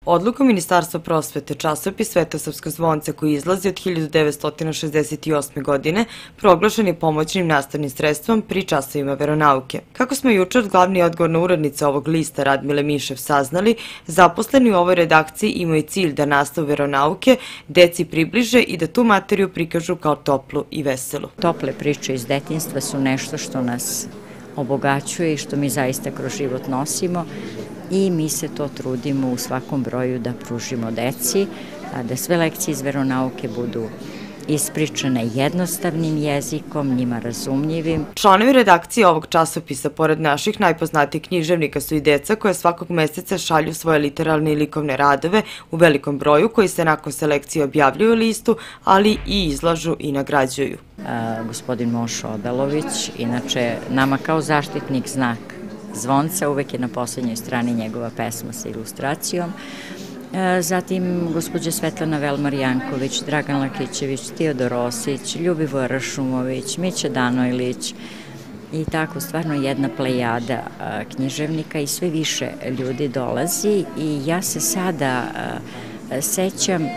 Odlukom Ministarstva prosvete časopis Svetosavsko zvonce koji izlazi od 1968. godine proglašen je pomoćnim nastavnim sredstvom pri časovima veronauke. Kako smo juče od glavne odgovorne urednice ovog lista Radmile Mišev saznali, zaposleni u ovoj redakciji imaju cilj da nastavu veronauke deci približe i da tu materiju prikažu kao toplu i veselu. Tople priče iz detinjstva su nešto što nas obogaćuje i što mi zaista kroz život nosimo i mi se to trudimo u svakom broju da pružimo deci, da sve lekcije iz veronauke budu ispričane jednostavnim jezikom, njima razumljivim. Članovi redakcije ovog časopisa, pored naših najpoznatijih književnika, su i deca koja svakog meseca šalju svoje literarne i likovne radove u velikom broju koji se nakon selekcije objavljuju u listu, ali i izlažu i nagrađuju. Gospodin Mošo Odalović, inače nama kao zaštitnik znak zvonca, uvek je na poslednjoj strani njegova pesma sa ilustracijom. Zatim gospođa Svetlana Velmar-Janković, Dragan Lakićević, Teodor Osić, Ljubivor Rašumović, Mića Danojlić i tako stvarno jedna plejada književnika i sve više ljudi dolazi i ja se sada sećam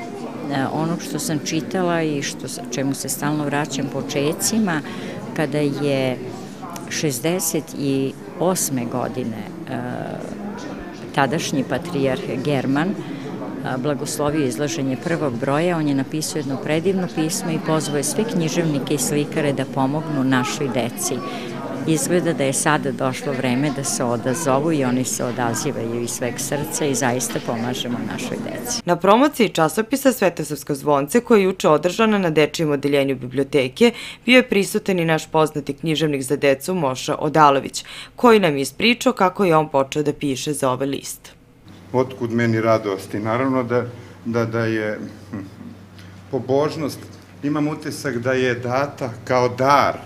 onog što sam čitala i čemu se stalno vraćam počecima kada je 68. godine tadašnji patrijarh German blagoslovio izlaženje prvog broja. On je napisao jedno predivno pismo i pozvao je sve književnike i slikare da pomognu našoj deci. Izgleda da je sada došlo vreme da se odazovu i oni se odazivaju iz sveg srca i zaista pomažemo našoj deci. Na promociji časopisa Svetosavsko zvonce, koja je juče održana na dečijem odeljenju biblioteke, bio je prisutan i naš poznati književnik za decu Moša Odalović, koji nam je ispričao kako je on počeo da piše za ovaj list. Otkud meni radosti? Naravno da je pobožnost, imam utisak da je data kao dar.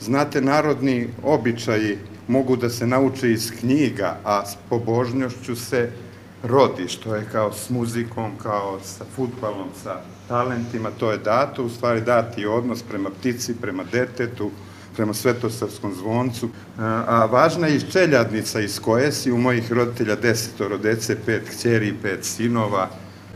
Znate, narodni običaji mogu da se nauče iz knjiga, a s pobožnošću se rodi, što je kao s muzikom, kao sa fudbalom, sa talentima, to je dato, u stvari dati odnos prema ptici, prema detetu, prema Svetosavskom zvoncu. A važna je i čeljadnica iz koje si u mojih roditelja 10 dece, 5 kćeri i 5 sinova,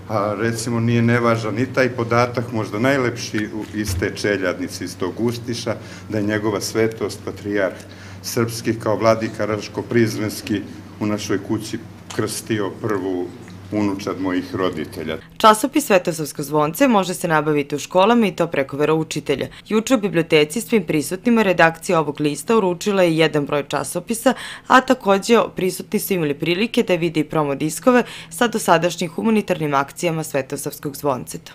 a recimo nije nevažan ni taj podatak, možda najlepši iz te čeljadnice, iz tog Ustiša, da je njegova svetost, patrijarh srpski kao vladika Raško-Prizrenski u našoj kući krstio prvu unučad mojih roditelja. Časopis Svetosavsko zvonce može se nabaviti u školama i to preko veroučitelja. Juče u biblioteci svim prisutnima redakcija ovog lista uručila je jedan broj časopisa, a takođe prisutni su imali prilike da vide i promo diskove sa dosadašnjim humanitarnim akcijama Svetosavskog zvonceta.